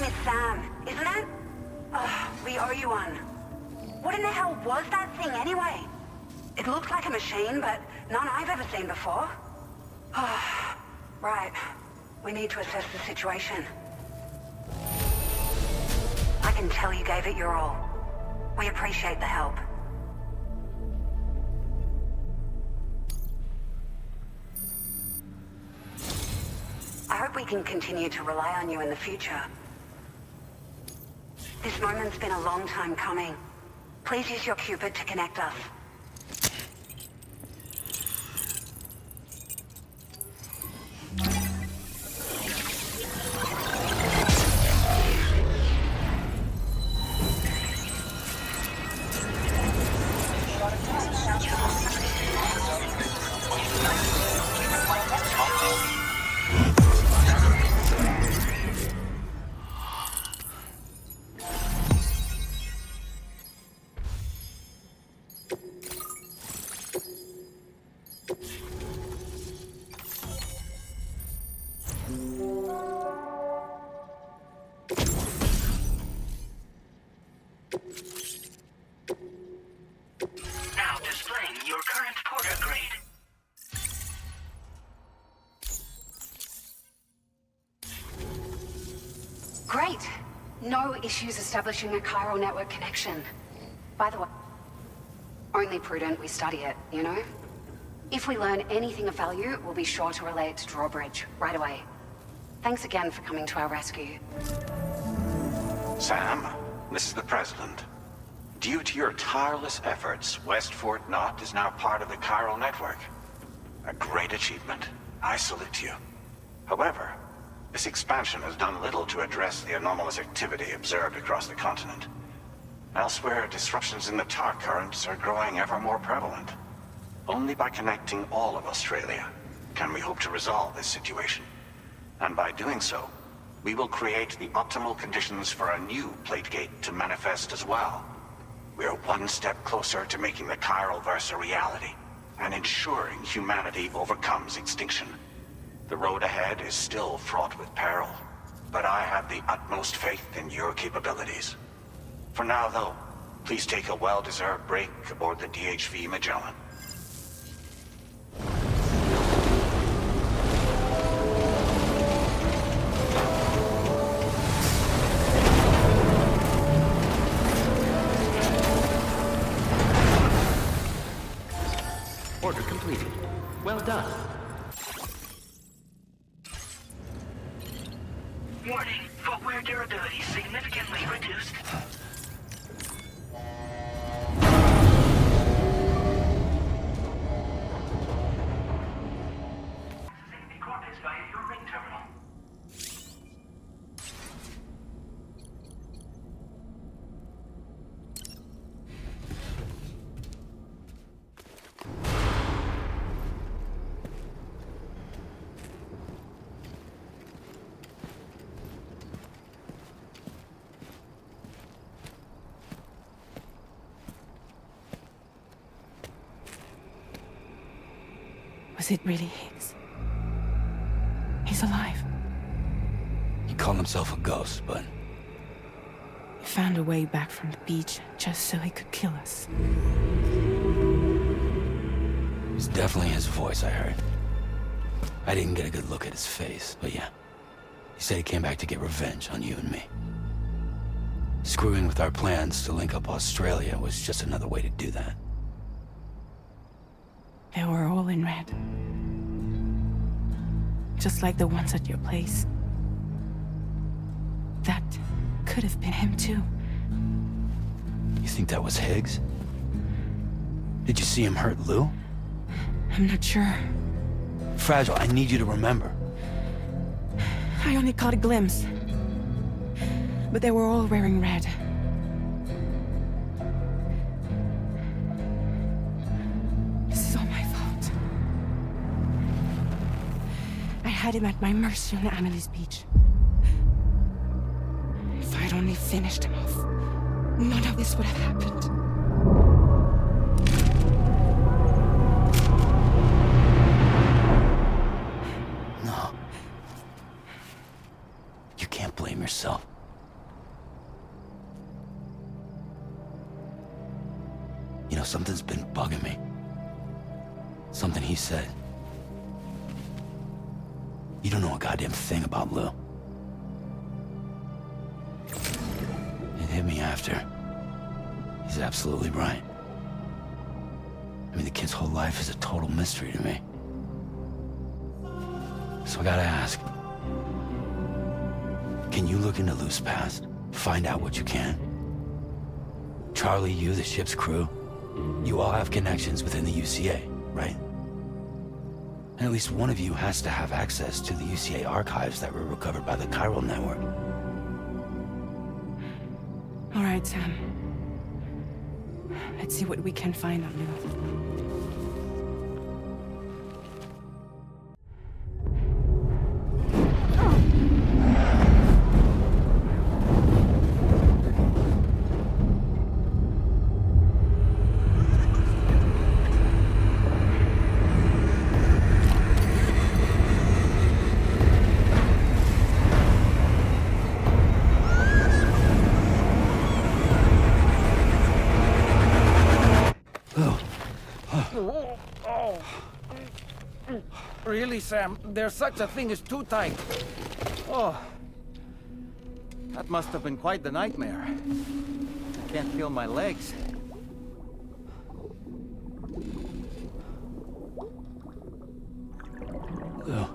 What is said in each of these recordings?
name is Sam, isn't it? Oh, we owe you one. What in the hell was that thing anyway? It looked like a machine, but none I've ever seen before. Oh, right. We need to assess the situation. I can tell you gave it your all. We appreciate the help. I hope we can continue to rely on you in the future. This moment's been a long time coming. Please use your Cupid to connect us. Now displaying your current porter grade. Great! No issues establishing a chiral network connection. By the way, only prudent we study it, you know? If we learn anything of value, we'll be sure to relay it to Drawbridge right away. Thanks again for coming to our rescue. Sam, this is the President. Due to your tireless efforts, West Fort Knot is now part of the chiral network. A great achievement. I salute you. However, this expansion has done little to address the anomalous activity observed across the continent. Elsewhere, disruptions in the tar currents are growing ever more prevalent. Only by connecting all of Australia can we hope to resolve this situation. And by doing so, we will create the optimal conditions for a new Plategate to manifest as well. We are one step closer to making the chiral verse a reality, and ensuring humanity overcomes extinction. The road ahead is still fraught with peril, but I have the utmost faith in your capabilities. For now, though, please take a well-deserved break aboard the DHV Magellan. Order completed. Well done. Warning, footwear durability significantly reduced. Accessing the cortex via your ring terminal. Was it really Higgs? He's alive. He called himself a ghost, but He found a way back from the beach just so he could kill us. it's definitely his voice I heard. I didn't get a good look at his face, but yeah. He said he came back to get revenge on you and me. Screwing with our plans to link up Australia was just another way to do that. They were all in red. Just like the ones at your place. That could have been him too. You think that was Higgs? Did you see him hurt Lou? I'm not sure. Fragile, I need you to remember. I only caught a glimpse. But they were all wearing red. This is all my fault. I had him at my mercy on Amelie's beach. If I'd only finished him off, none of this would have happened. No. You can't blame yourself. something's been bugging me. Something he said. You don't know a goddamn thing about Lou. It hit me after. He's absolutely right. I mean, the kid's whole life is a total mystery to me. So I gotta ask. Can you look into Lou's past? Find out what you can? Charlie, you, the ship's crew, you all have connections within the UCA, right? And at least one of you has to have access to the UCA archives that were recovered by the chiral network. All right, Sam. Let's see what we can find on Lou. Really, Sam? There's such a thing as too tight. Oh. That must have been quite the nightmare. I can't feel my legs. Lou.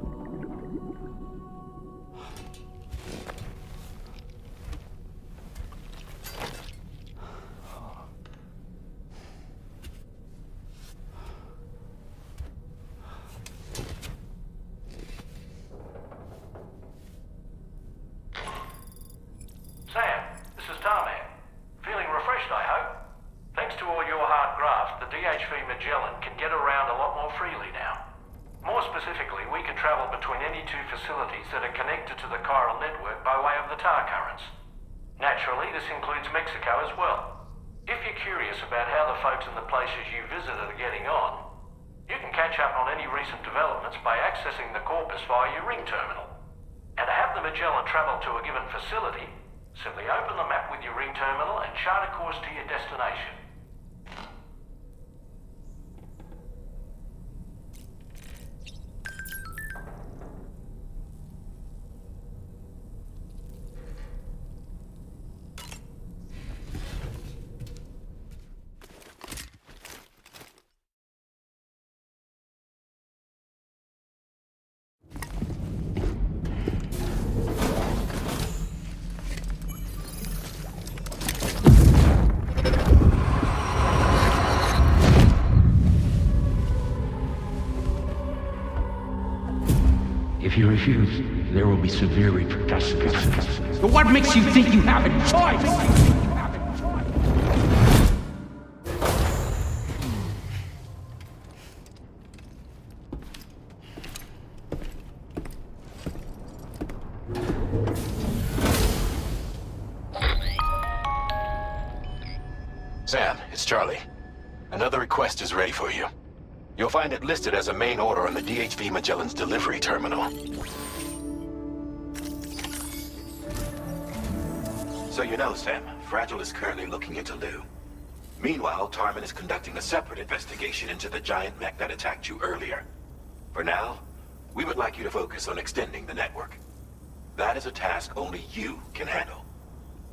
Sam, this is Tarman. Feeling refreshed, I hope? Thanks to all your hard graft, the DHV Magellan can get around a lot more freely now. More specifically, we can travel between any two facilities that are connected to the chiral network by way of the tar currents. Naturally, this includes Mexico as well. If you're curious about how the folks in the places you visited are getting on, you can catch up on any recent developments by accessing the corpus via your ring terminal. And to have the Magellan travel to a given facility, simply open the map with your ring terminal and chart a course to your destination. If you refuse, there will be severe repercussions. But what makes you think you have a choice? Sam, it's Charlie. Another request is ready for you. You'll find it listed as a main order on the DHV Magellan's delivery terminal. So you know, Sam, Fragile is currently looking into Lou. Meanwhile, Tarman is conducting a separate investigation into the giant mech that attacked you earlier. For now, we would like you to focus on extending the network. That is a task only you can handle.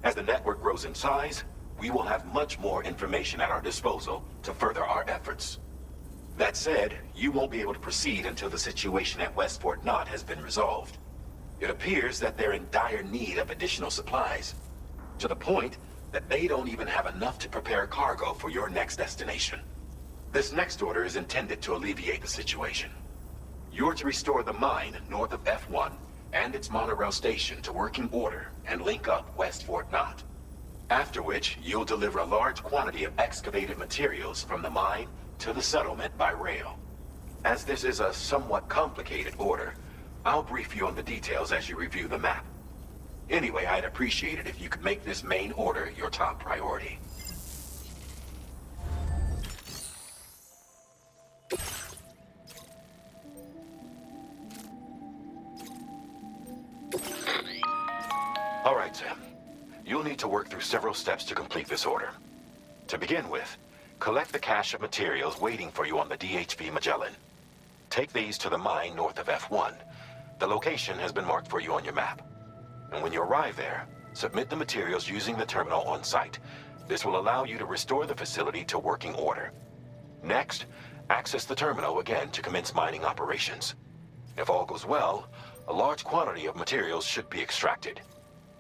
As the network grows in size, we will have much more information at our disposal to further our efforts. That said, you won't be able to proceed until the situation at West Fort Knott has been resolved. It appears that they're in dire need of additional supplies, to the point that they don't even have enough to prepare cargo for your next destination. This next order is intended to alleviate the situation. You're to restore the mine north of F1 and its monorail station to working order and link up West Fort Knott. After which, you'll deliver a large quantity of excavated materials from the mine to the settlement by rail. As this is a somewhat complicated order, I'll brief you on the details as you review the map. Anyway, I'd appreciate it if you could make this main order your top priority. All right, Sam. You'll need to work through several steps to complete this order. To begin with, Collect the cache of materials waiting for you on the DHV Magellan. Take these to the mine north of F1. The location has been marked for you on your map. And when you arrive there, submit the materials using the terminal on site. This will allow you to restore the facility to working order. Next, access the terminal again to commence mining operations. If all goes well, a large quantity of materials should be extracted.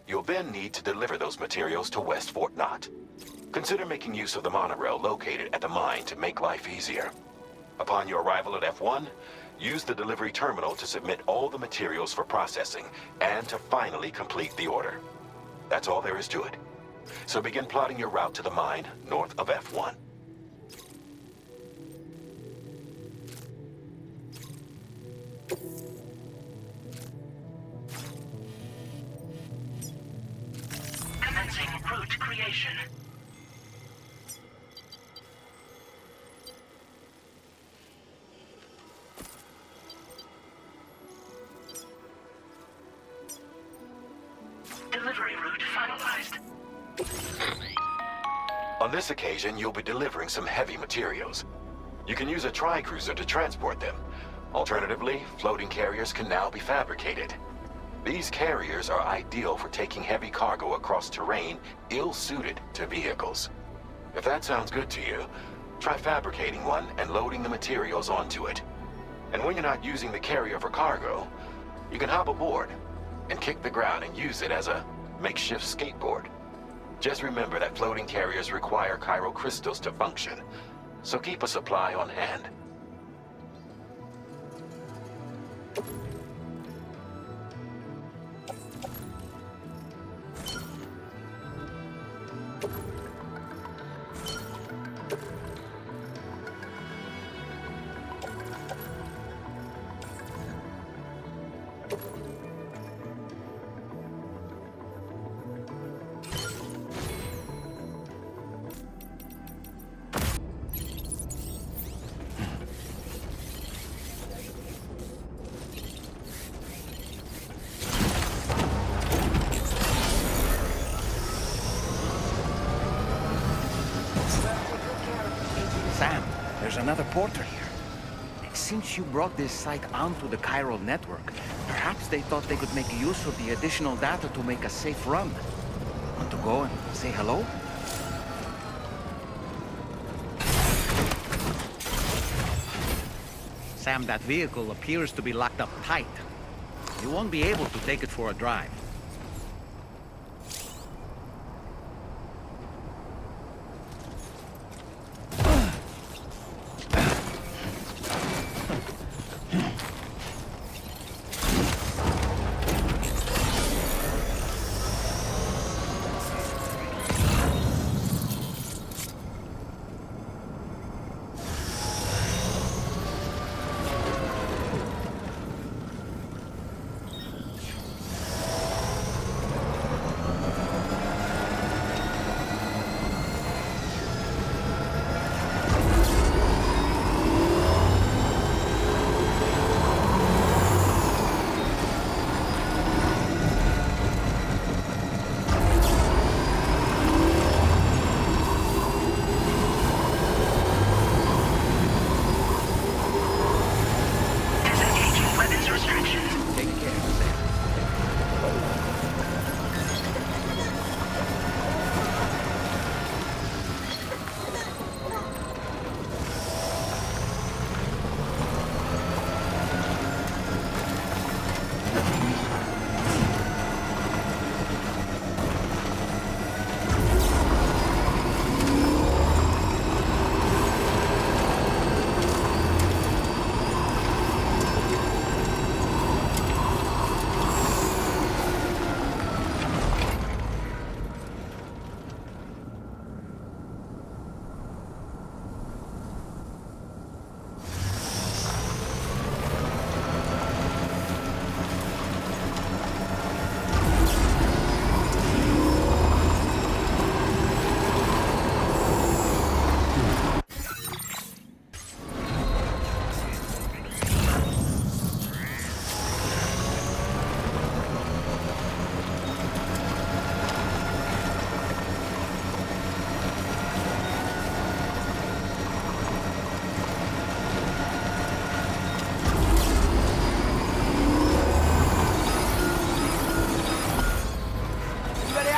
You'll then need to deliver those materials to West Fort Knott. Consider making use of the monorail located at the mine to make life easier. Upon your arrival at F1, use the delivery terminal to submit all the materials for processing and to finally complete the order. That's all there is to it. So begin plotting your route to the mine north of F1. Commencing route creation. Delivery route finalized. On this occasion, you'll be delivering some heavy materials. You can use a tri-cruiser to transport them. Alternatively, floating carriers can now be fabricated. These carriers are ideal for taking heavy cargo across terrain ill-suited to vehicles. If that sounds good to you, try fabricating one and loading the materials onto it. And when you're not using the carrier for cargo, you can hop aboard and kick the ground and use it as a makeshift skateboard. Just remember that floating carriers require chiral crystals to function, so keep a supply on hand. Sam, there's another porter here. Since you brought this site onto the chiral network, perhaps they thought they could make use of the additional data to make a safe run. Want to go and say hello? Sam, that vehicle appears to be locked up tight. You won't be able to take it for a drive.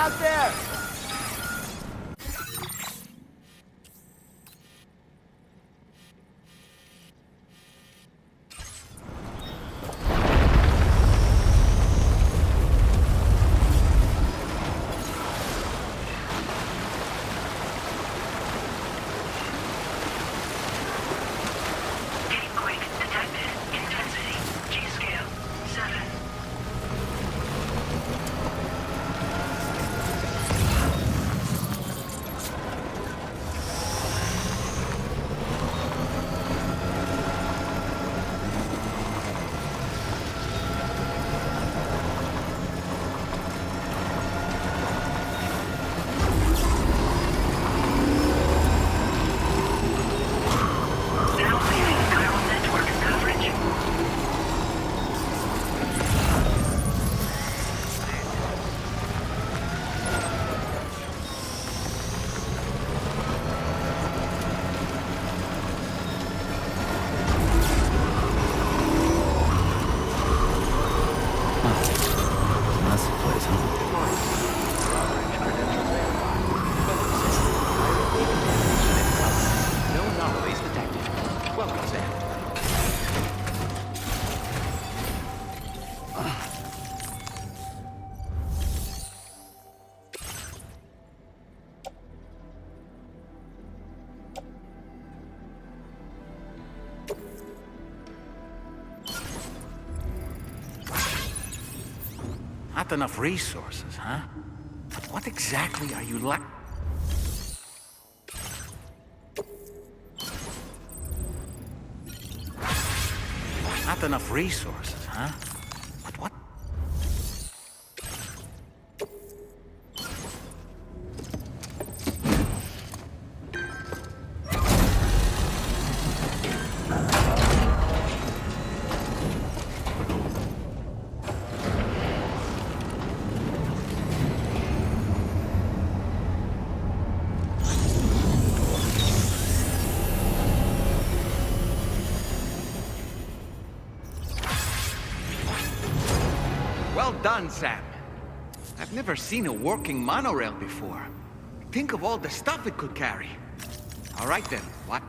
out there! Gamequake detected. Intensity. G-scale. 7. Now leaving chiral network coverage. That's the place, huh? No anomalies detected. Welcome, Sam. Not enough resources, huh? But what exactly are you like? Not enough resources, huh? But what? Well done, Sam. I've never seen a working monorail before. Think of all the stuff it could carry. All right then, what?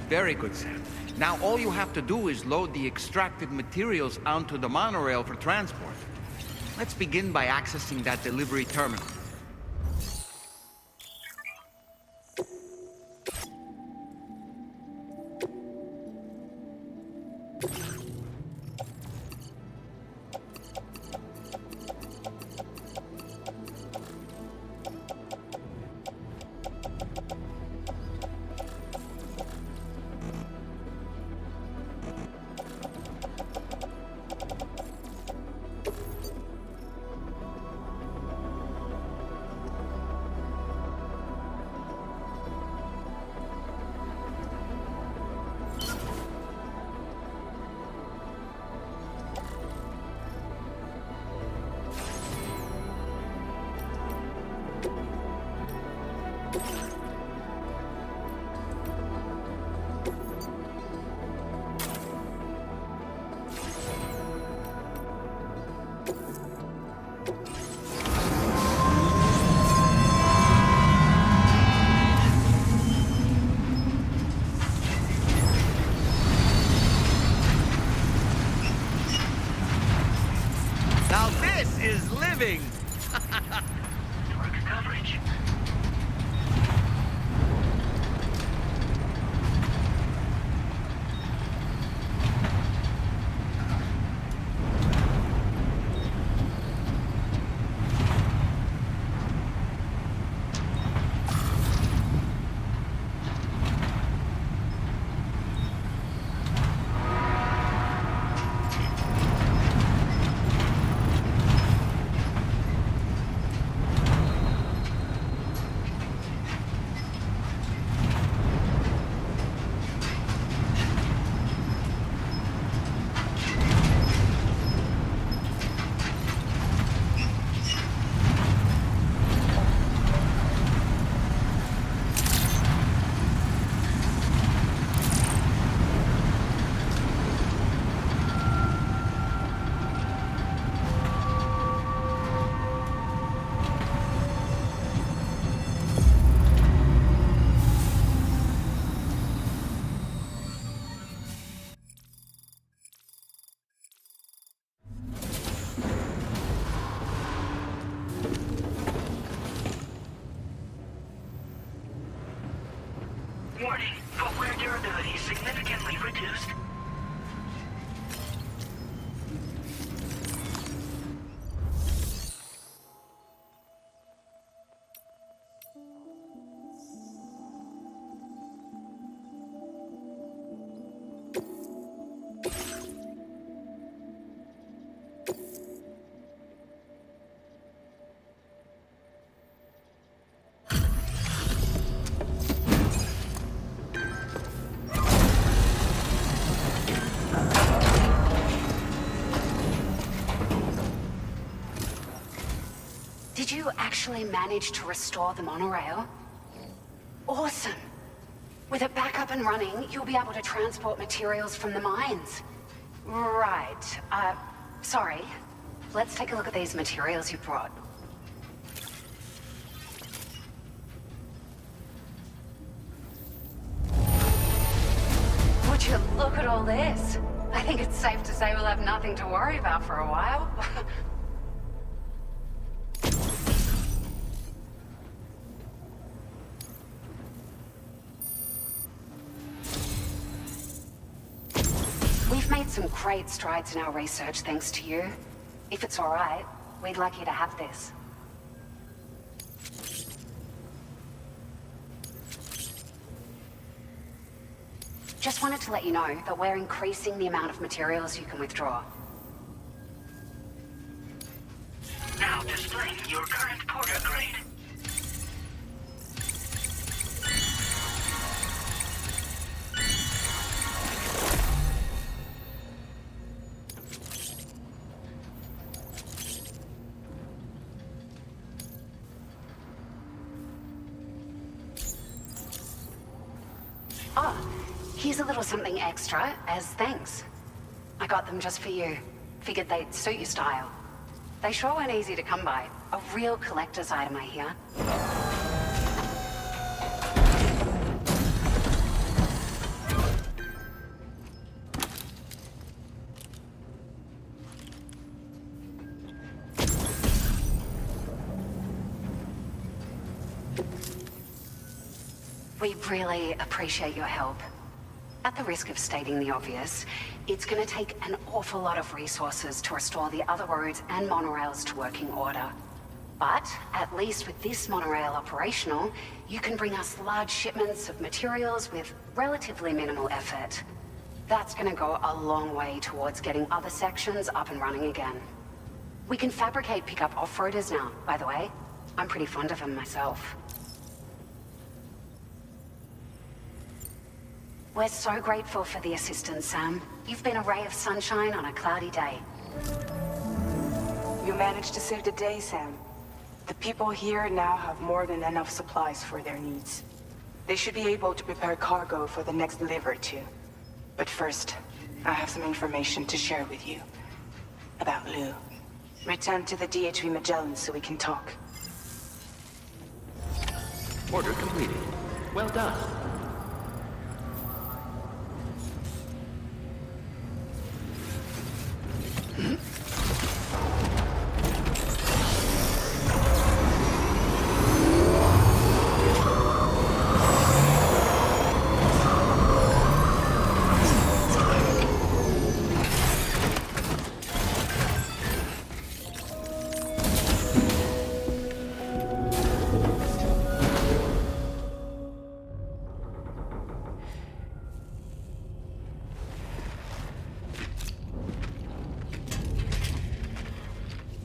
Very good, Sam. Now all you have to do is load the extracted materials onto the monorail for transport. Let's begin by accessing that delivery terminal. Now this is living! Network coverage. Warning, footwear durability significantly reduced. Did you actually manage to restore the monorail? Awesome! With it back up and running, you'll be able to transport materials from the mines. Right. Sorry. Let's take a look at these materials you brought. Would you look at all this? I think it's safe to say we'll have nothing to worry about for a while. We've made some great strides in our research thanks to you. If it's all right, we'd like you to have this. Just wanted to let you know that we're increasing the amount of materials you can withdraw. Now displaying your current porter grade. Oh, here's a little something extra as thanks. I got them just for you. Figured they'd suit your style. They sure weren't easy to come by. A real collector's item, I hear. We really appreciate your help. At the risk of stating the obvious, it's going to take an awful lot of resources to restore the other roads and monorails to working order. But at least with this monorail operational, you can bring us large shipments of materials with relatively minimal effort. That's going to go a long way towards getting other sections up and running again. We can fabricate pickup off-roaders now, by the way. I'm pretty fond of them myself. We're so grateful for the assistance, Sam. You've been a ray of sunshine on a cloudy day. You managed to save the day, Sam. The people here now have more than enough supplies for their needs. They should be able to prepare cargo for the next delivery too. But first, I have some information to share with you. About Lou. Return to the DHV Magellan so we can talk. Order completed. Well done.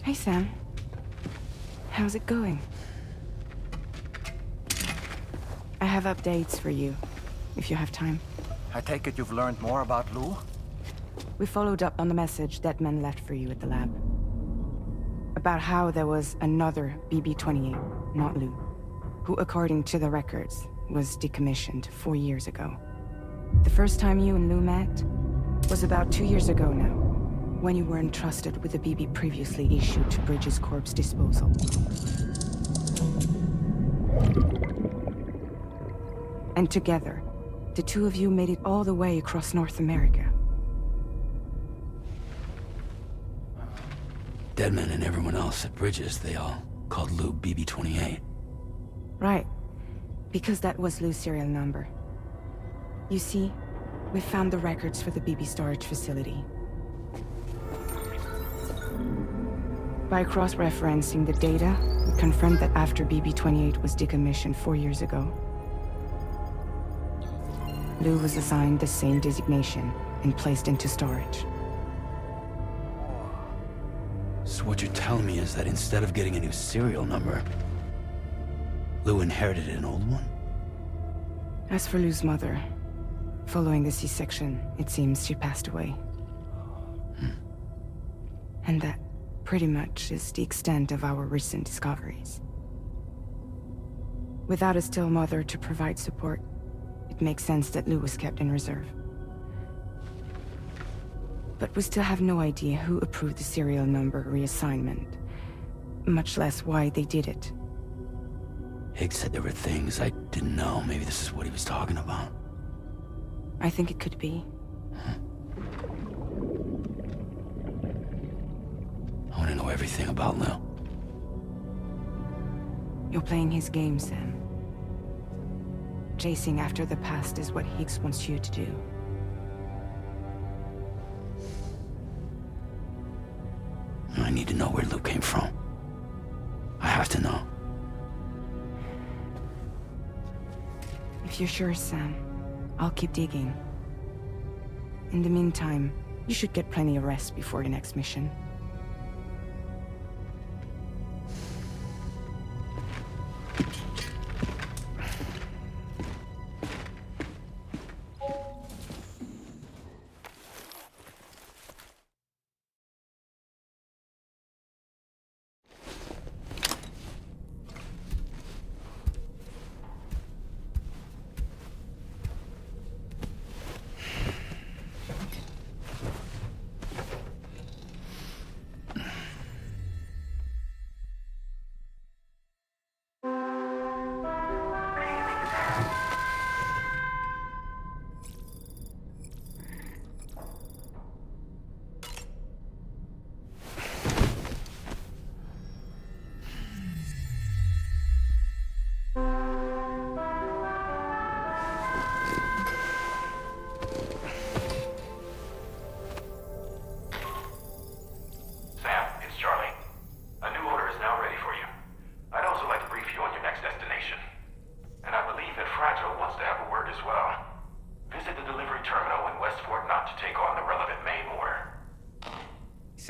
Hey, Sam. How's it going? I have updates for you, if you have time. I take it you've learned more about Lou? We followed up on the message Deadman left for you at the lab. About how there was another BB-28, not Lou, who, according to the records, was decommissioned 4 years ago. The first time you and Lou met was about 2 years ago now, when you were entrusted with the BB previously issued to Bridges Corp's disposal. And together, the two of you made it all the way across North America. Deadman and everyone else at Bridges, they all called Lou BB-28. Right, because that was Lou's serial number. You see, we found the records for the BB storage facility. By cross-referencing the data, we confirmed that after BB-28 was decommissioned 4 years ago, Lou was assigned the same designation and placed into storage. So what you're telling me is that instead of getting a new serial number, Lou inherited an old one? As for Lou's mother, following the C-section, it seems she passed away. And that pretty much is the extent of our recent discoveries. Without a still mother to provide support, it makes sense that Lou was kept in reserve. But we still have no idea who approved the serial number reassignment, much less why they did it. Higgs said there were things I didn't know. Maybe this is what he was talking about. I think it could be. I want to know everything about Lou. You're playing his game, Sam. Chasing after the past is what Higgs wants you to do. I need to know where Lou came from. I have to know. If you're sure, Sam, I'll keep digging. In the meantime, you should get plenty of rest before your next mission.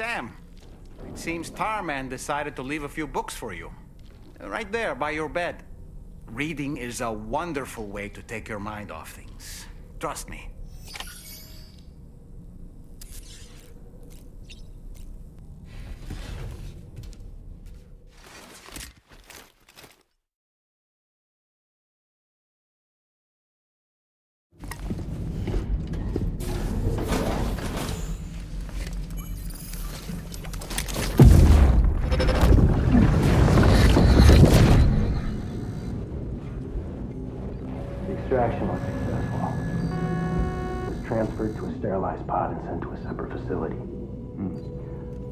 Sam. It seems Tarman decided to leave a few books for you. Right there, by your bed. Reading is a wonderful way to take your mind off things. Trust me. Extraction was successful. It was transferred to a sterilized pod and sent to a separate facility.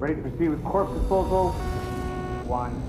Ready to proceed with corpse disposal? 1.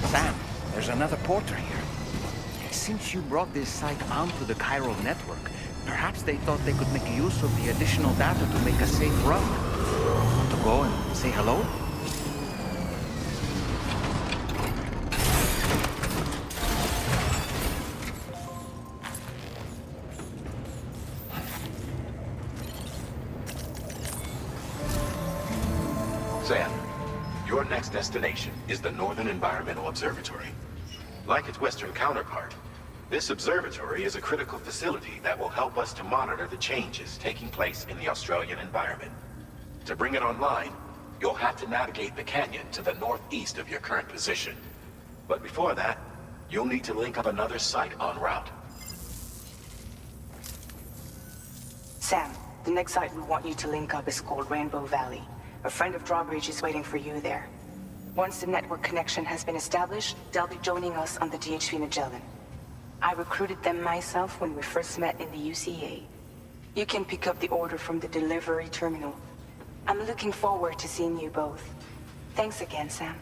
Sam, there's another porter here. Since you brought this site onto the chiral network, perhaps they thought they could make use of the additional data to make a safe run. Want to go and say hello? Sam, your next destination is the Northern Environmental Observatory. Like its Western counterpart, this observatory is a critical facility that will help us to monitor the changes taking place in the Australian environment. To bring it online, you'll have to navigate the canyon to the northeast of your current position. But before that, you'll need to link up another site en route. Sam, the next site we want you to link up is called Rainbow Valley. A friend of Drawbridge is waiting for you there. Once the network connection has been established, they'll be joining us on the DHV Magellan. I recruited them myself when we first met in the UCA. You can pick up the order from the delivery terminal. I'm looking forward to seeing you both. Thanks again, Sam.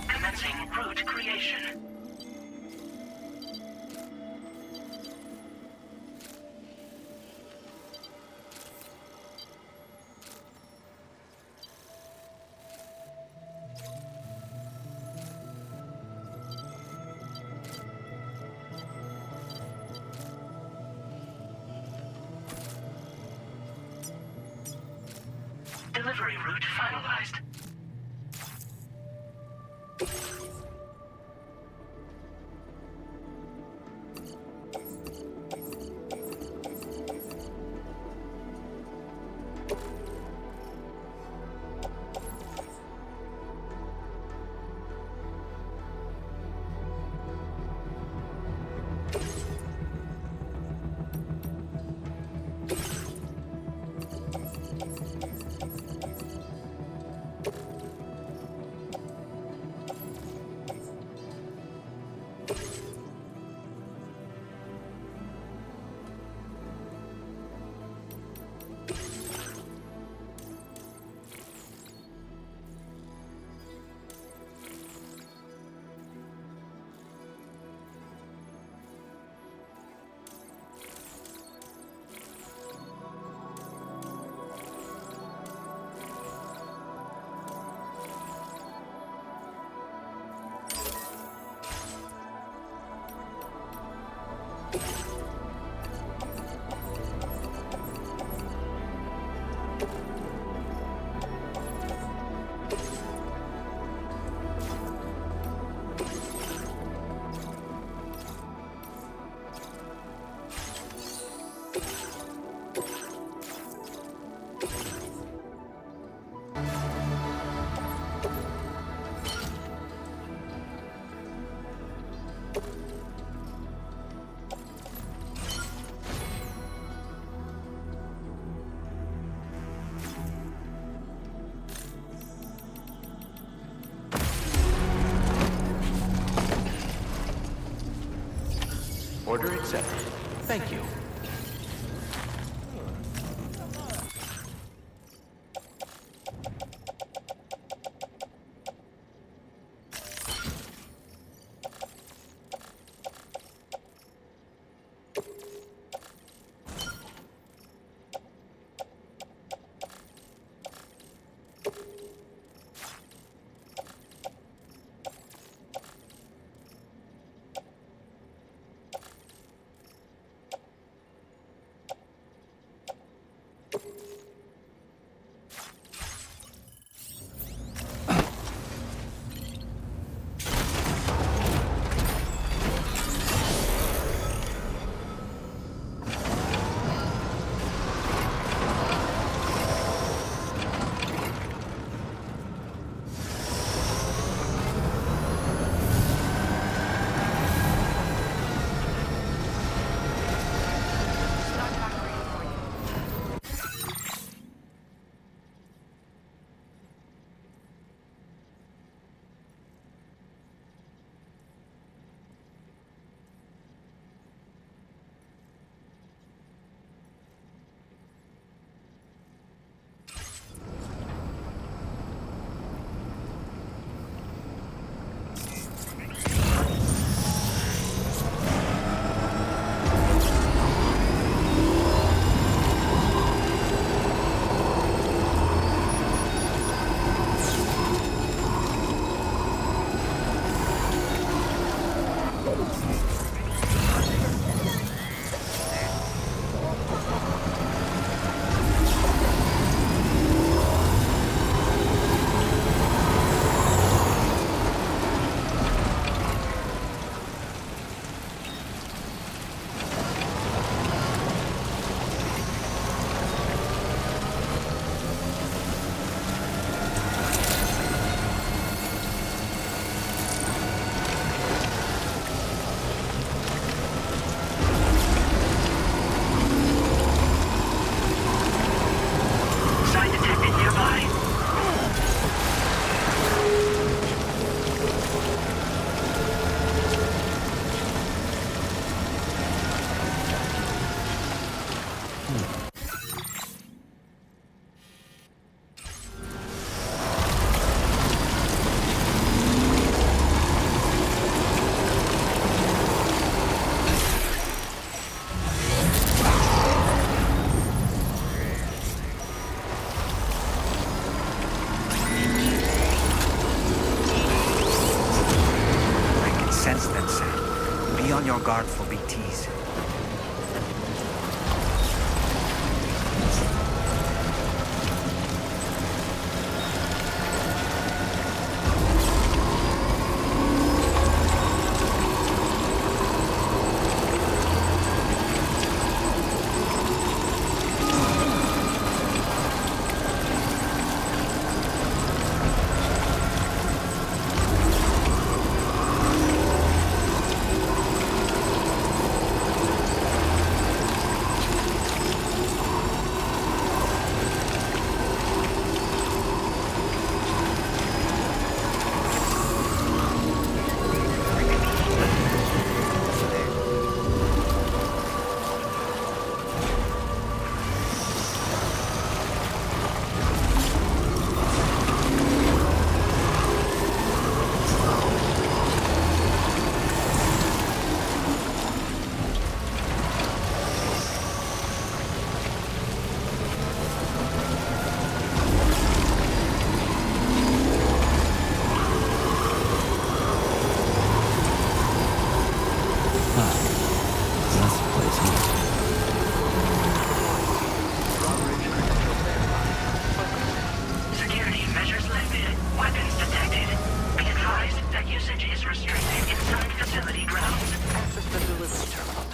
Commencing route creation. Delivery route finalized. Thank you. Your guard for BTs.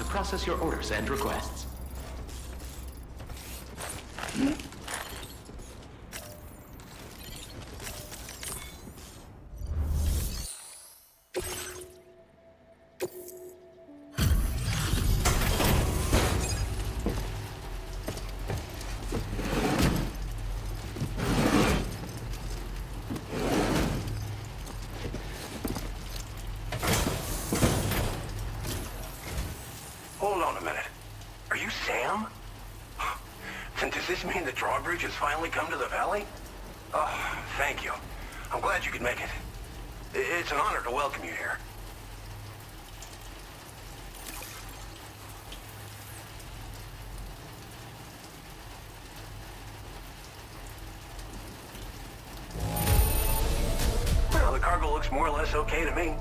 Process your orders and requests. Hold on a minute. Sam? Then does this mean the drawbridge has finally come to the valley? Oh, thank you. I'm glad you could make it. It's an honor to welcome you here. Well, the cargo looks more or less okay to me.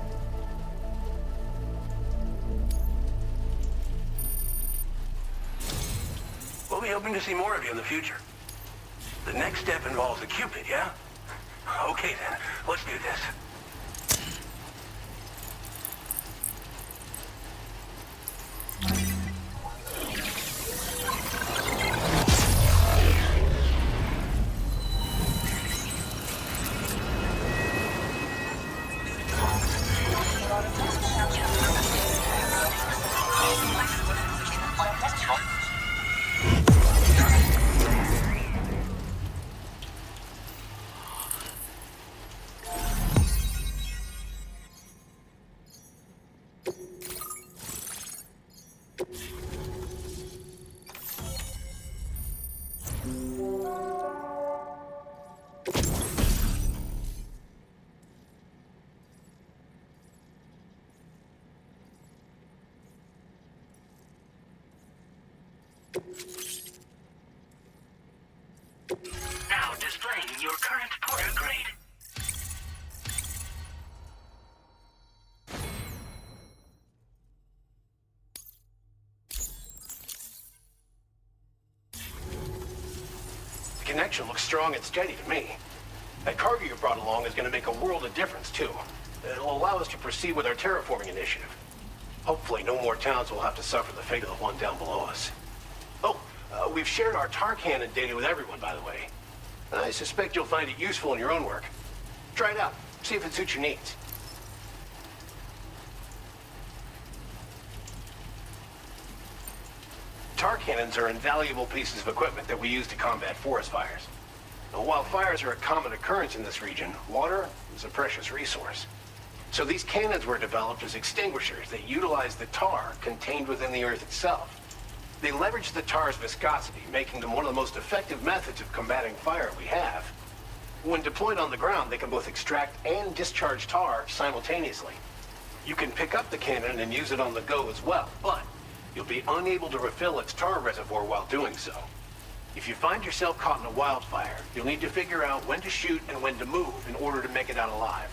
We'll be hoping to see more of you in the future. The next step involves a Cupid, yeah? Okay then, let's do this. Now displaying your current porter grade. The connection looks strong and steady to me. That cargo you brought along is going to make a world of difference, too. It'll allow us to proceed with our terraforming initiative. Hopefully, no more towns will have to suffer the fate of the one down below us. Oh, we've shared our tar cannon data with everyone, by the way. I suspect you'll find it useful in your own work. Try it out. See if it suits your needs. Tar cannons are invaluable pieces of equipment that we use to combat forest fires. Now, while fires are a common occurrence in this region, water is a precious resource. So these cannons were developed as extinguishers that utilize the tar contained within the earth itself. They leverage the tar's viscosity, making them one of the most effective methods of combating fire we have. When deployed on the ground, they can both extract and discharge tar simultaneously. You can pick up the cannon and use it on the go as well, but you'll be unable to refill its tar reservoir while doing so. If you find yourself caught in a wildfire, you'll need to figure out when to shoot and when to move in order to make it out alive.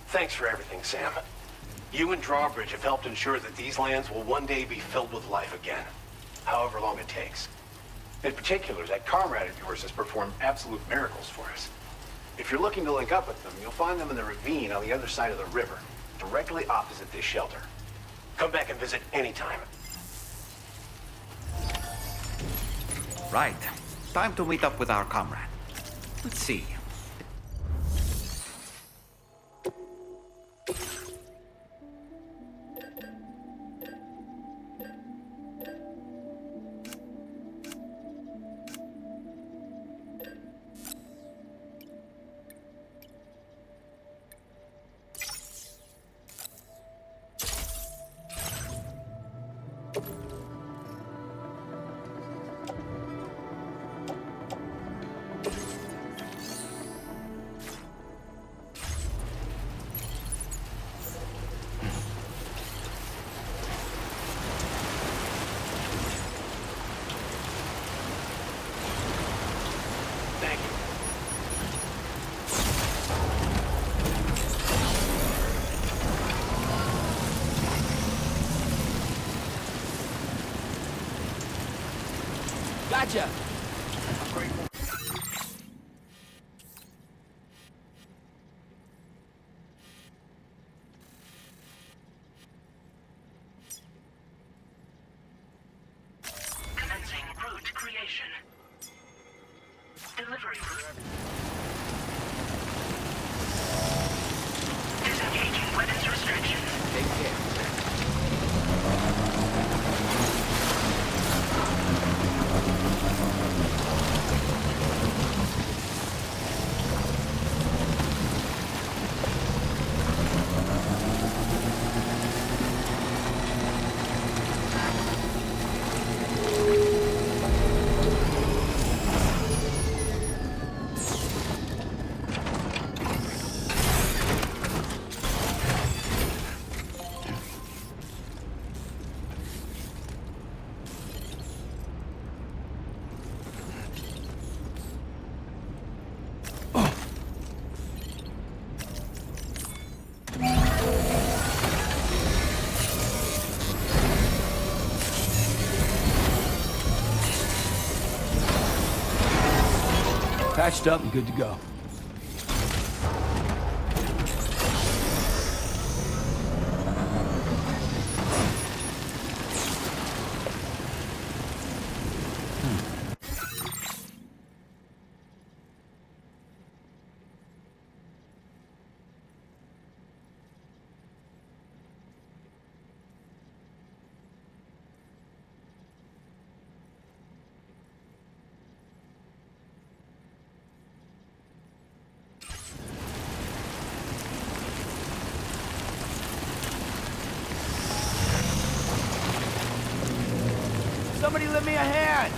Thanks for everything, Sam. You and Drawbridge have helped ensure that these lands will one day be filled with life again, however long it takes. In particular, that comrade of yours has performed absolute miracles for us. If you're looking to link up with them, you'll find them in the ravine on the other side of the river, directly opposite this shelter. Come back and visit anytime. Right. Time to meet up with our comrade. Let's see. Gotcha! Commencing route creation. Delivery route. Disengaging weapons restrictions. Take care. patched up and good to go. Somebody lend me a hand!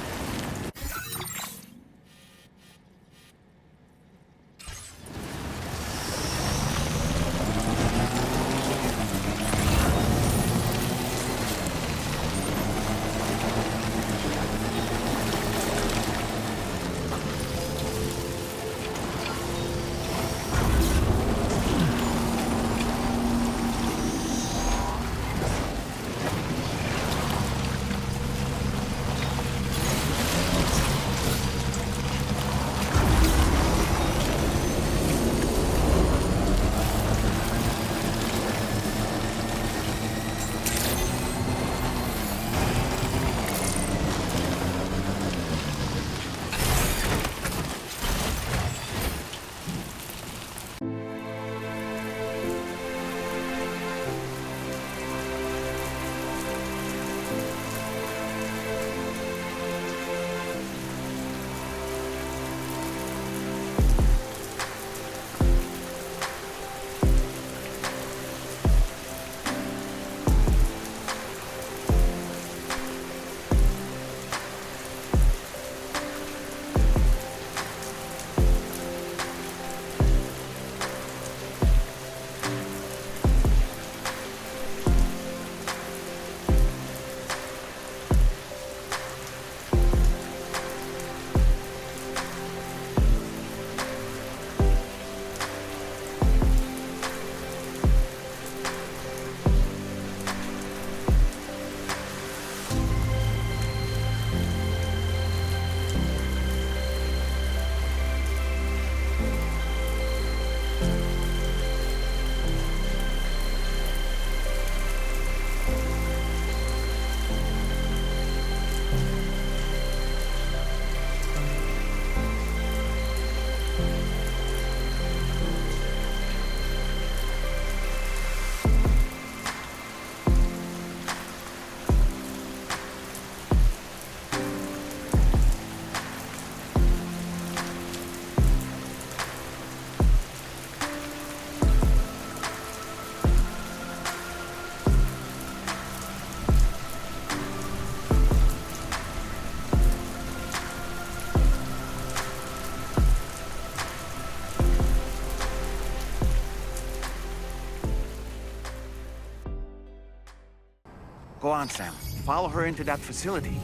Go on, Sam. Follow her into that facility.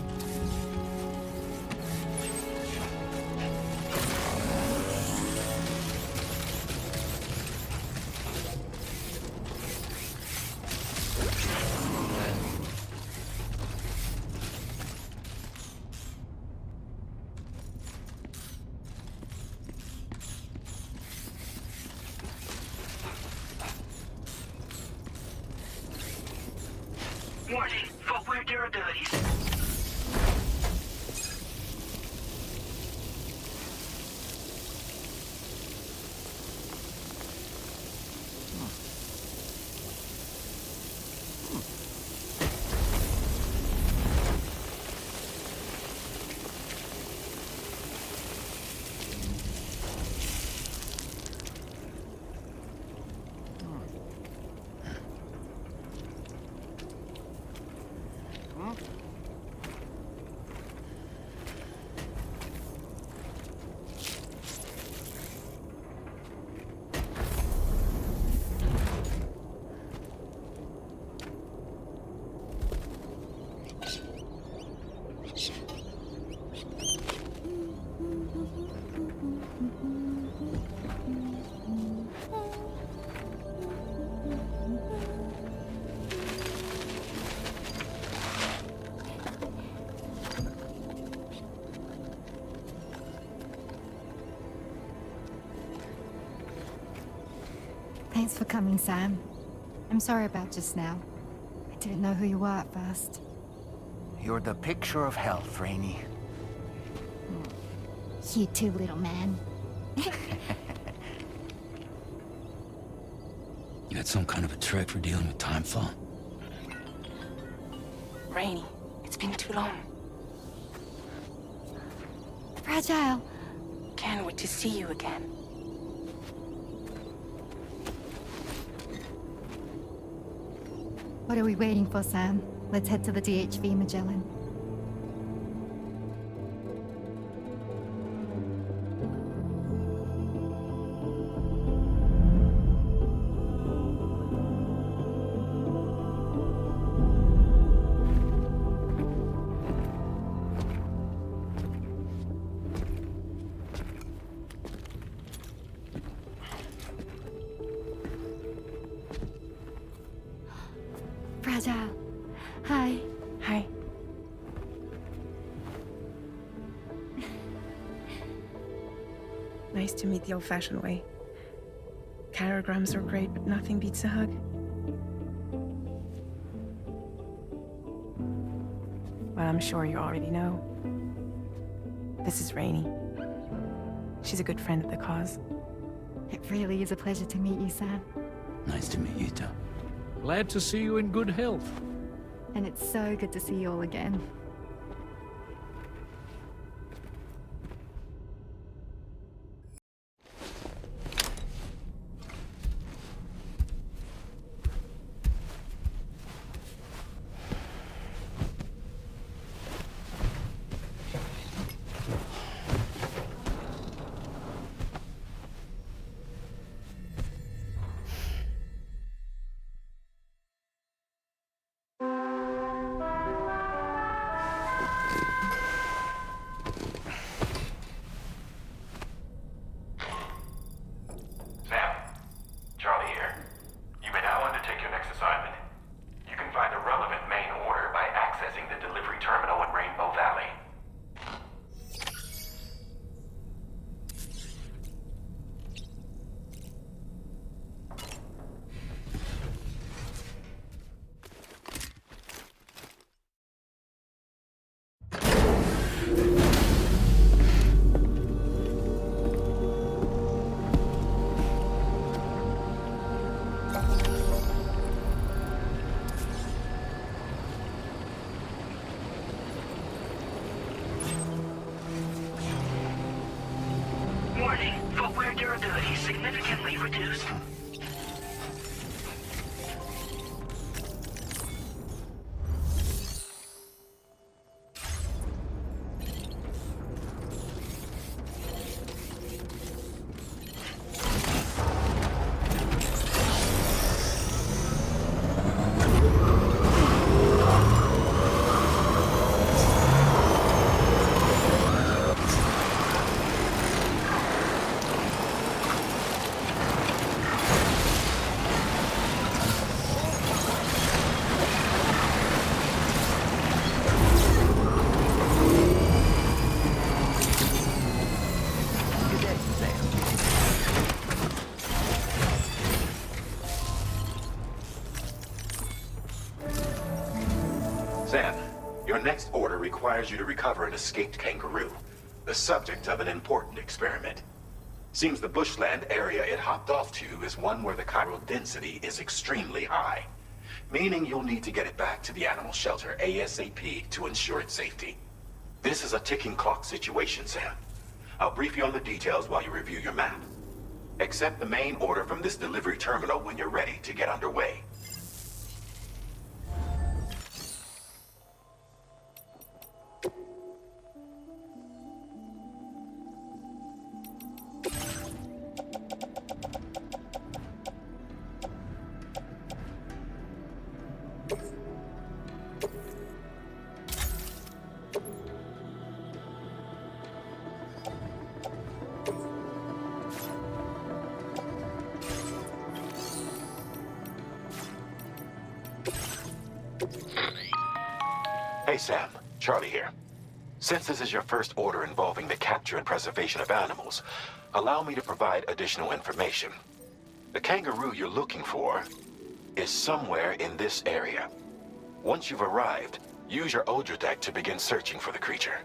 Warning, footwear durabilities. Thanks for coming, Sam. I'm sorry about just now. I didn't know who you were at first. You're the picture of health, Rainey. You too, little man. You had some kind of a trick for dealing with time flow? Rainey, it's been too long. Fragile. Can't wait to see you again. What are we waiting for, Sam? Let's head to the DHV Magellan. Fragile. Hi. Hi. Nice to meet the old-fashioned way. Carograms are great, but nothing beats a hug. Well, I'm sure you already know. This is Rainey. She's a good friend of the cause. It really is a pleasure to meet you, Sam. Nice to meet you, too. Glad to see you in good health. And it's so good to see you all again. Warning, footwear durability significantly reduced. Sam, your next order requires you to recover an escaped kangaroo, the subject of an important experiment. Seems the bushland area it hopped off to is one where the chiral density is extremely high, meaning you'll need to get it back to the animal shelter ASAP to ensure its safety. This is a ticking clock situation, Sam. I'll brief you on the details while you review your map. Accept the main order from this delivery terminal when you're ready to get underway. Hey Sam, Charlie here. Since this is your first order involving the capture and preservation of animals, allow me to provide additional information. The kangaroo you're looking for is somewhere in this area. Once you've arrived, use your Odra deck to begin searching for the creature.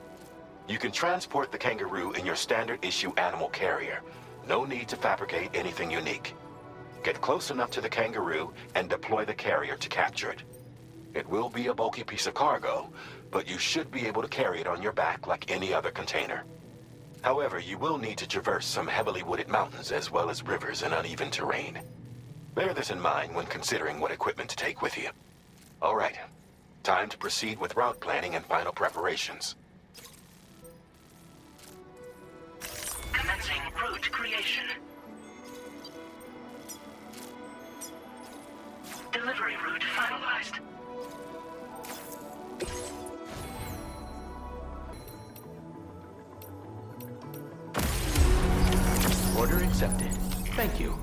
You can transport the kangaroo in your standard issue animal carrier. No need to fabricate anything unique. Get close enough to the kangaroo and deploy the carrier to capture it. It will be a bulky piece of cargo, but you should be able to carry it on your back like any other container. However, you will need to traverse some heavily wooded mountains as well as rivers and uneven terrain. Bear this in mind when considering what equipment to take with you. All right, time to proceed with route planning and final preparations. Commencing route creation. Delivery route finalized. Order accepted. Thank you.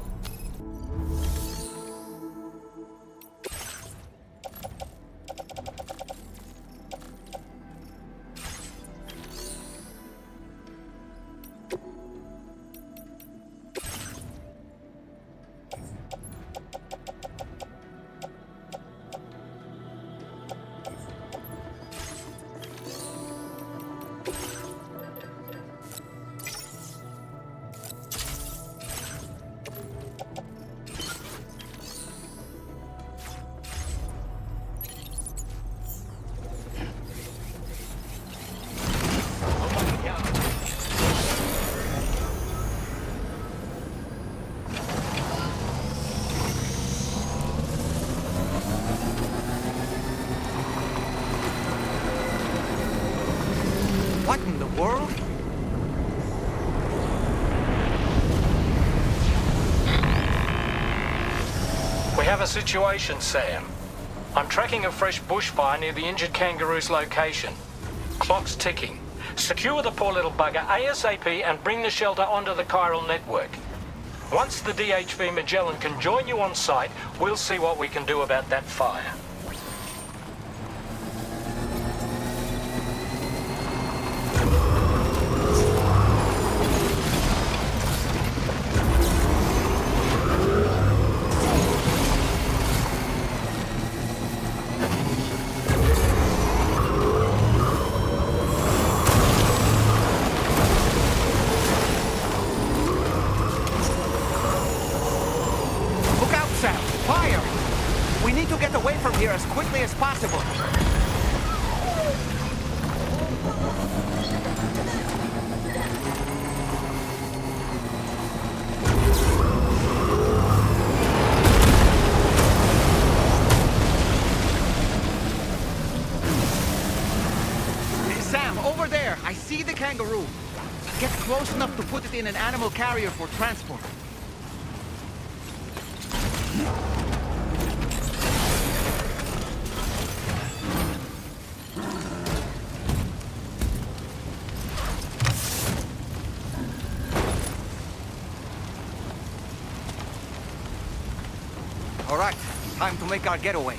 What in the world? We have a situation, Sam. I'm tracking a fresh bushfire near the injured kangaroo's location. Clock's ticking. Secure the poor little bugger ASAP and bring the shelter onto the chiral network. Once the DHV Magellan can join you on site, we'll see what we can do about that fire. Here as quickly as possible. Hey, Sam, over there. I see the kangaroo. Get close enough to put it in an animal carrier for transport. All right, time to make our getaway.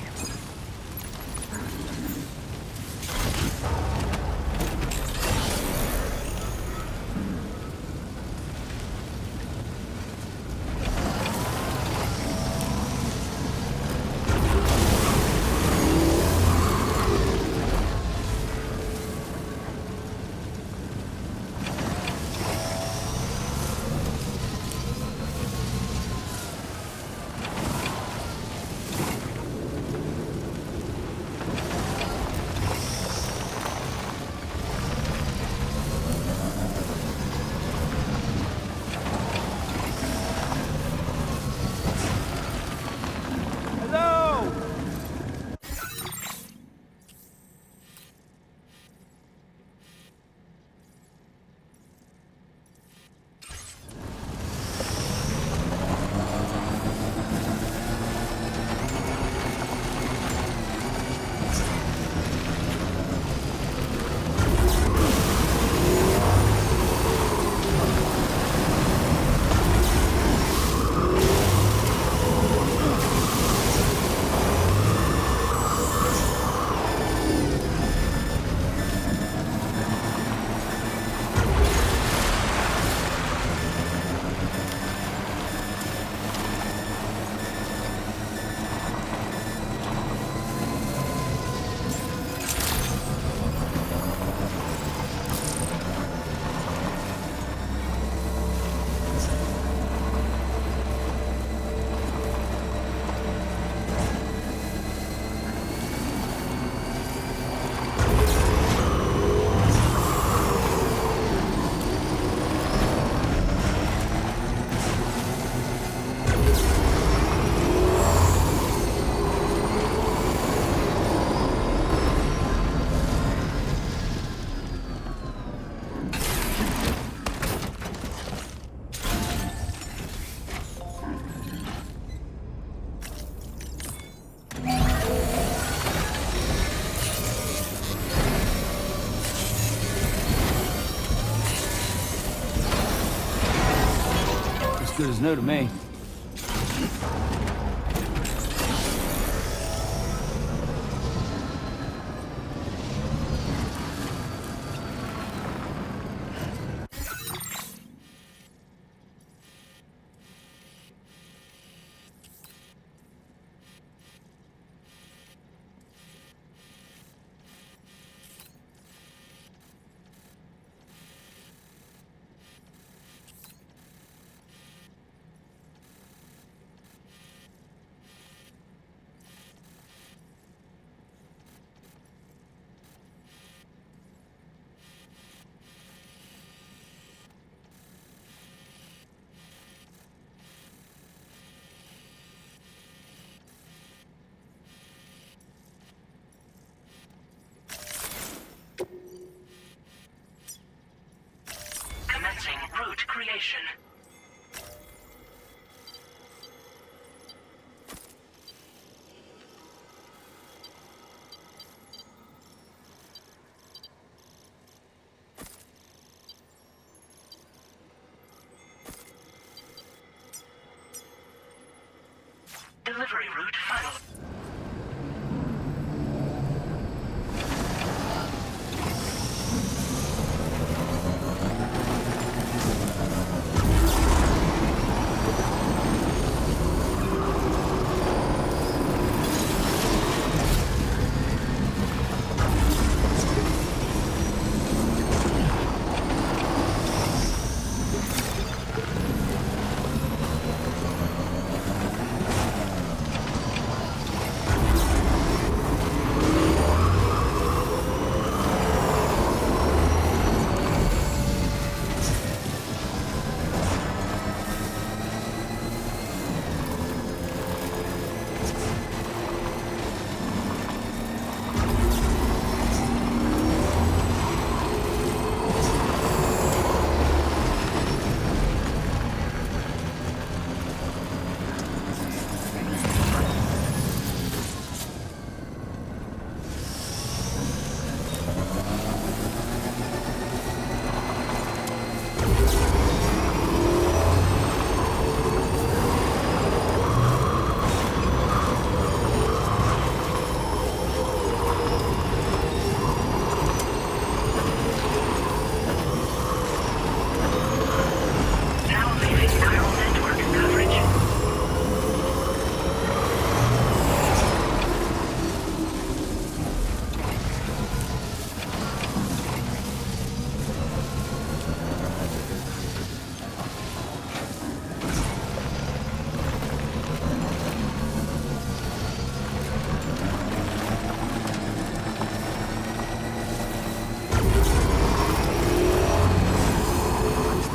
Good as new to me. Commencing route creation. Delivery route final.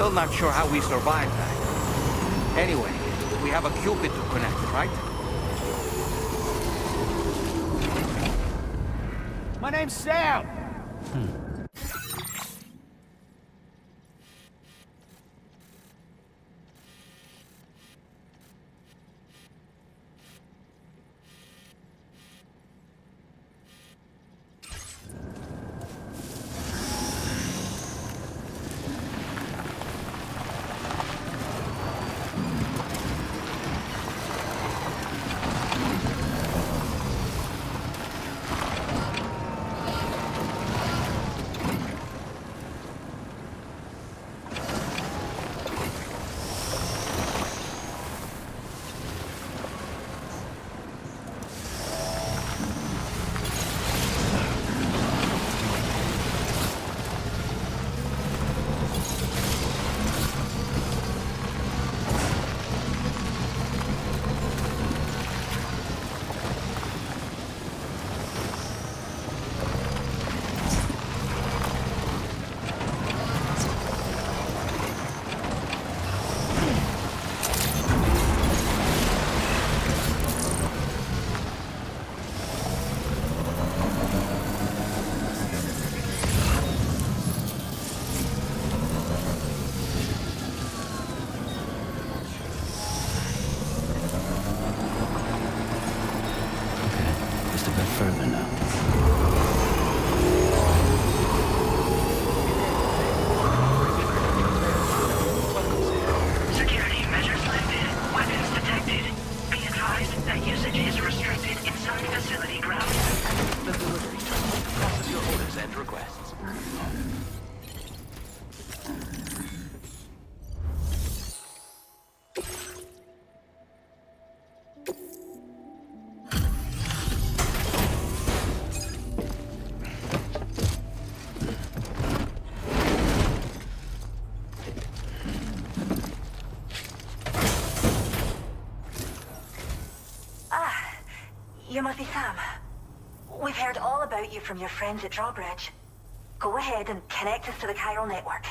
Still not sure how we survived that. Anyway, we have a Cupid to connect, right? My name's Sam! Timothy Sam. We've heard all about you from your friends at Drawbridge. Go ahead and connect us to the chiral network.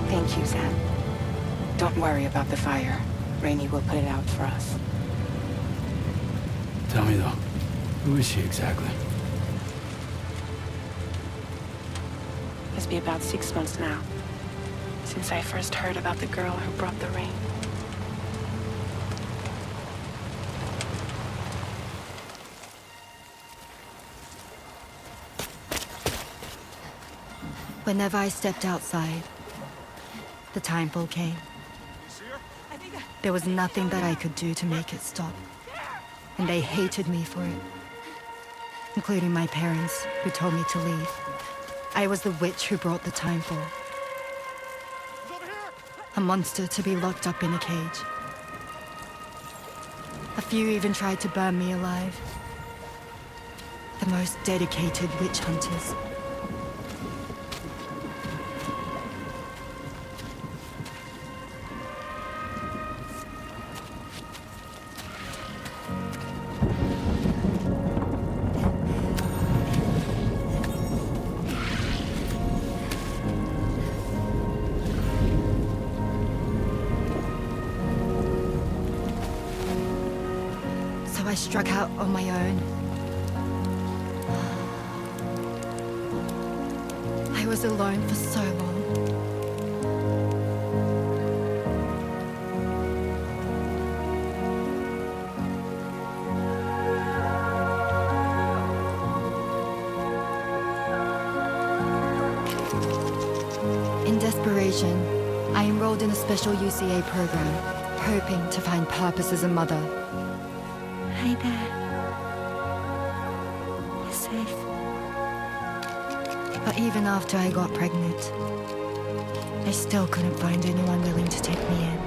Thank you, Sam. Don't worry about the fire. Rainey will put it out for us. Tell me though, who is she exactly? It's been about 6 months now, since I first heard about the girl who brought the rain. Whenever I stepped outside, the time fall came. There was nothing that I could do to make it stop. And they hated me for it. Including my parents, who told me to leave. I was the witch who brought the time fall. A monster to be locked up in a cage. A few even tried to burn me alive. The most dedicated witch hunters. I struck out on my own. I was alone for so long. In desperation, I enrolled in a special UCA program, hoping to find purpose as a mother. Hi there. You're safe. But even after I got pregnant, I still couldn't find anyone willing to take me in.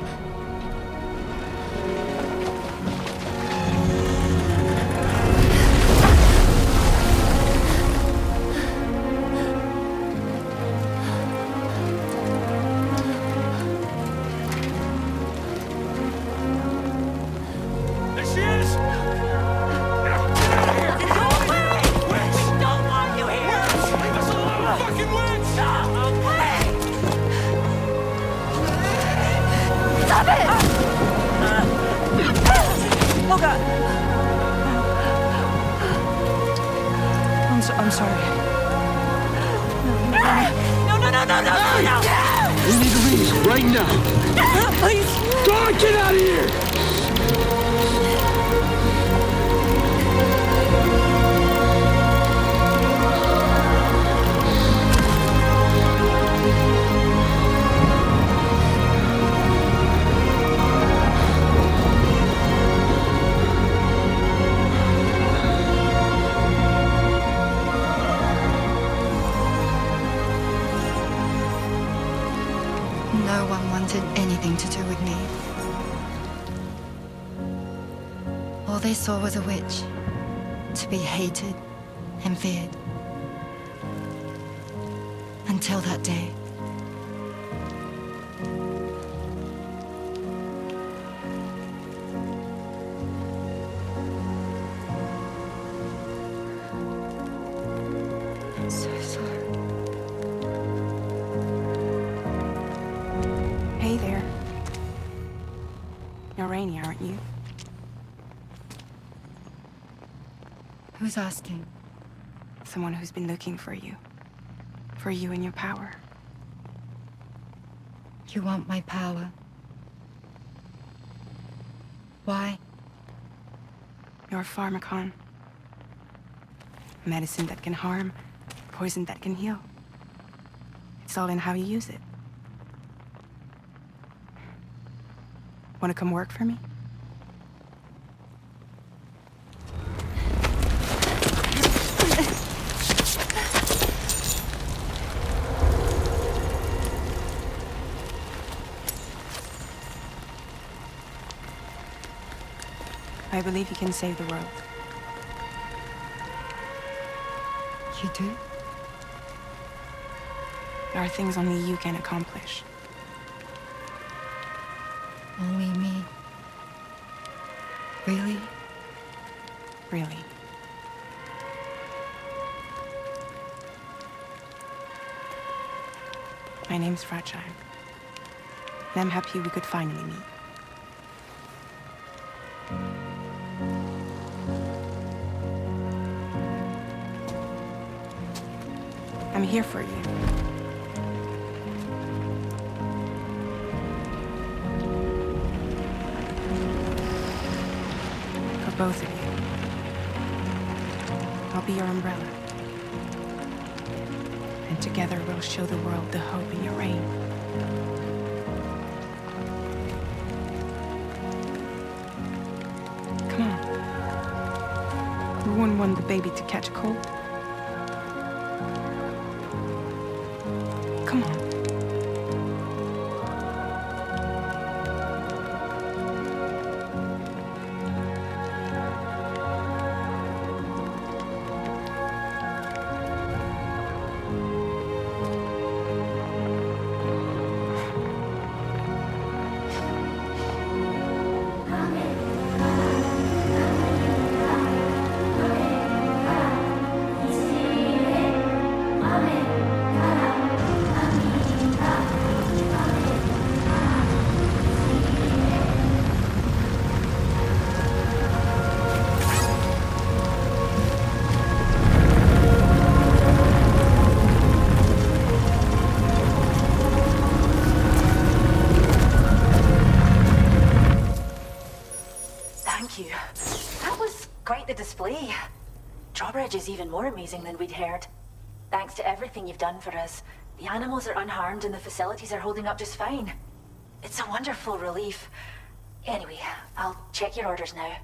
I'm sorry. No! We need to leave right now. Please! God, get out of here! No one wanted anything to do with me. All they saw was a witch, to be hated and feared. Until that day. I'm so sorry. Hey there. You're Rainy, aren't you? Who's asking? Someone who's been looking for you. For you and your power. You want my power? Why? You're a pharmacon. Medicine that can harm, poison that can heal. It's all in how you use it. Want to come work for me? I believe you can save the world. You do? There are things only you can accomplish. Only me? Really? Really. My name's Fragile. And I'm happy we could finally meet. I'm here for you. For both of you. I'll be your umbrella. And together we'll show the world the hope in your reign. Come on. We wouldn't want the baby to catch a cold. Come on. display. Drawbridge is even more amazing than we'd heard. Thanks to everything you've done for us, the animals are unharmed and the facilities are holding up just fine. It's a wonderful relief. Anyway, I'll check your orders now.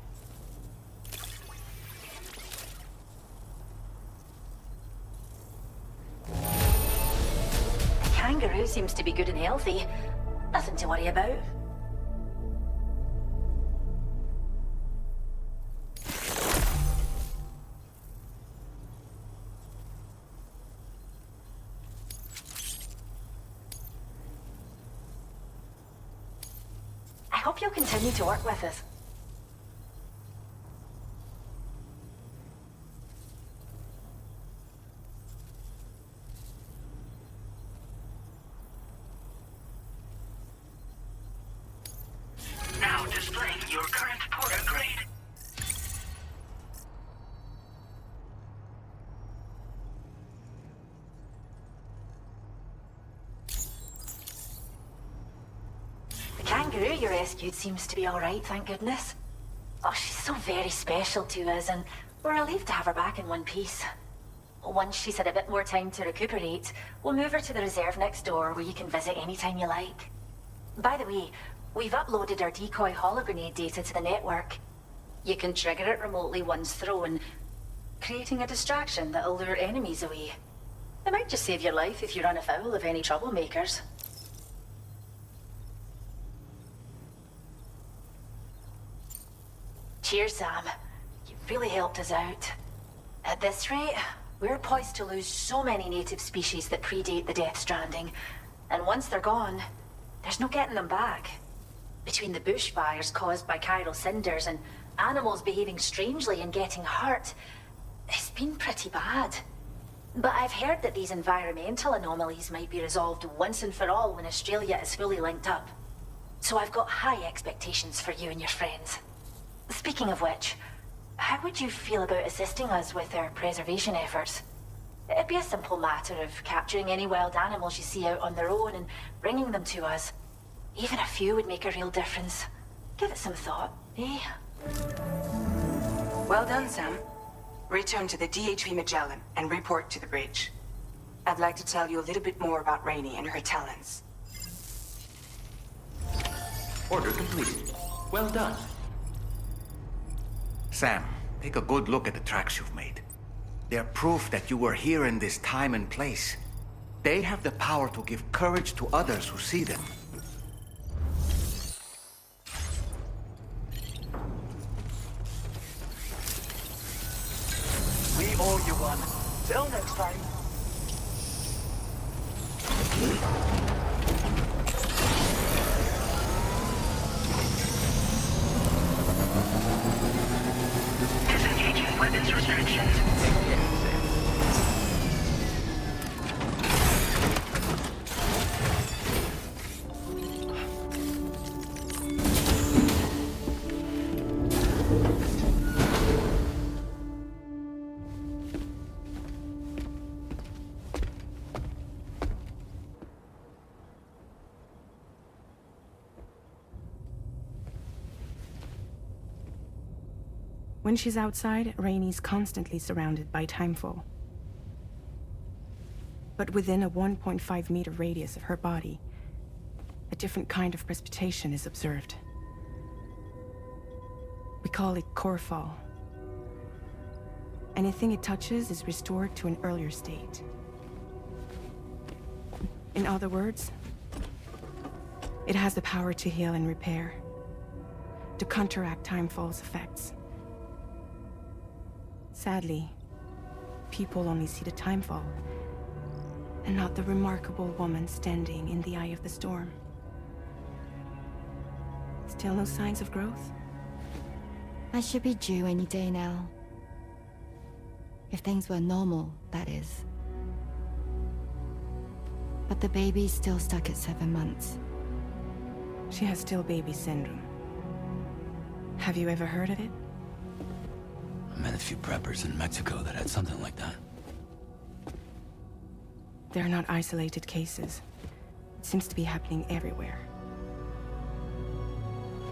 The kangaroo seems to be good and healthy. Nothing to worry about. I hope you'll continue to work with us. Now displaying your current porter grade. The kangaroo you rescued seems to be all right, thank goodness. Oh, she's so very special to us, and we're relieved to have her back in one piece. Once she's had a bit more time to recuperate, we'll move her to the reserve next door where you can visit anytime you like. By the way, we've uploaded our decoy hologrenade data to the network. You can trigger it remotely once thrown, creating a distraction that'll lure enemies away. It might just save your life if you run afoul of any troublemakers. Cheers, Sam. You really helped us out. At this rate, we're poised to lose so many native species that predate the Death Stranding. And once they're gone, there's no getting them back. Between the bushfires caused by chiral cinders and animals behaving strangely and getting hurt, it's been pretty bad. But I've heard that these environmental anomalies might be resolved once and for all when Australia is fully linked up. So I've got high expectations for you and your friends. Speaking of which, how would you feel about assisting us with our preservation efforts? It'd be a simple matter of capturing any wild animals you see out on their own and bringing them to us. Even a few would make a real difference. Give it some thought, eh? Well done, Sam. Return to the DHV Magellan and report to the bridge. I'd like to tell you a little bit more about Rainey and her talents. Order complete. Well done. Sam, take a good look at the tracks you've made. They're proof that you were here in this time and place. They have the power to give courage to others who see them. We owe you one. Till next time. Disengaging weapons restrictions. When she's outside, Rainey's constantly surrounded by timefall. But within a 1.5-meter radius of her body, a different kind of precipitation is observed. We call it core fall. Anything it touches is restored to an earlier state. In other words, it has the power to heal and repair, to counteract timefall's effects. Sadly, people only see the timefall, and not the remarkable woman standing in the eye of the storm. Still no signs of growth? I should be due any day now. If things were normal, that is. But the baby's still stuck at 7 months. She has still baby syndrome. Have you ever heard of it? I met a few preppers in Mexico that had something like that. They're not isolated cases. It seems to be happening everywhere.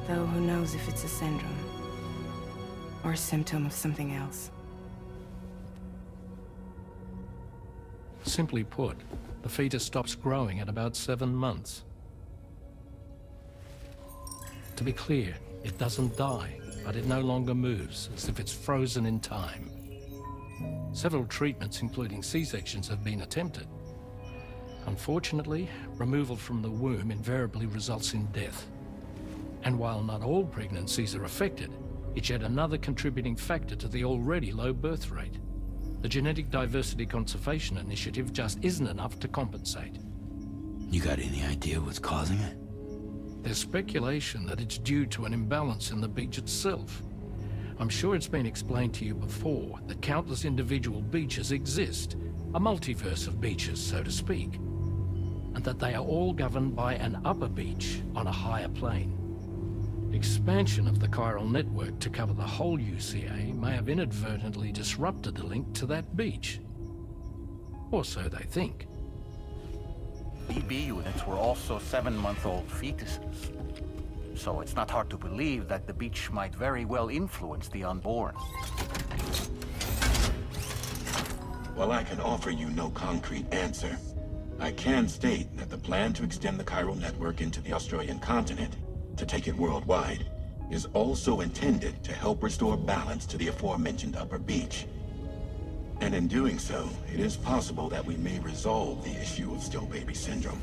Though who knows if it's a syndrome or a symptom of something else. Simply put, the fetus stops growing at about 7 months. To be clear, it doesn't die, but it no longer moves, as if it's frozen in time. Several treatments, including C-sections, have been attempted. Unfortunately, removal from the womb invariably results in death. And while not all pregnancies are affected, it's yet another contributing factor to the already low birth rate. The Genetic Diversity Conservation Initiative just isn't enough to compensate. You got any idea what's causing it? There's speculation that it's due to an imbalance in the beach itself. I'm sure it's been explained to you before that countless individual beaches exist, a multiverse of beaches, so to speak, and that they are all governed by an upper beach on a higher plane. Expansion of the chiral network to cover the whole UCA may have inadvertently disrupted the link to that beach. Or so they think. BB units were also 7-month-old fetuses. So it's not hard to believe that the beach might very well influence the unborn. While I can offer you no concrete answer, I can state that the plan to extend the chiral network into the Australian continent, to take it worldwide, is also intended to help restore balance to the aforementioned upper beach. And in doing so, it is possible that we may resolve the issue of still baby syndrome.